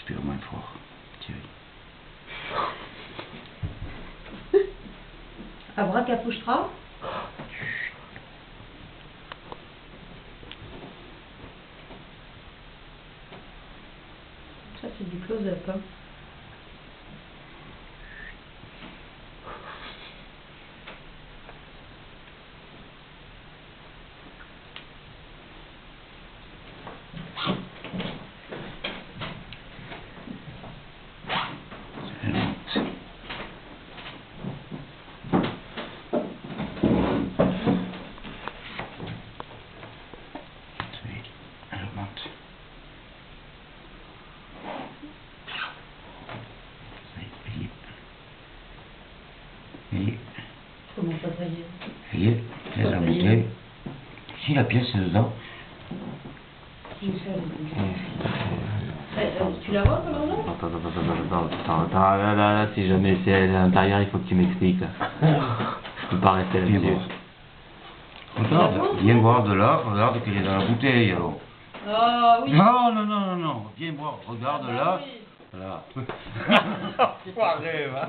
Respire moins fort, Thierry. Abracapouchera. Ça c'est du close-up. Hein. Elle augmente. Ça y est. Comment ça y est? Ça y est, elle a monté. Si la pièce est dedans. Tu la vois, comment non? Attends, là, si jamais c'est à l'intérieur, il faut que tu m'expliques, là. Je peux pas rester là-dessus. Regarde, viens boire de là, regarde qu'il est dans la bouteille, alors. Ah oui. Non, viens boire, regarde là. Oui. Voilà. Enfoiré, va.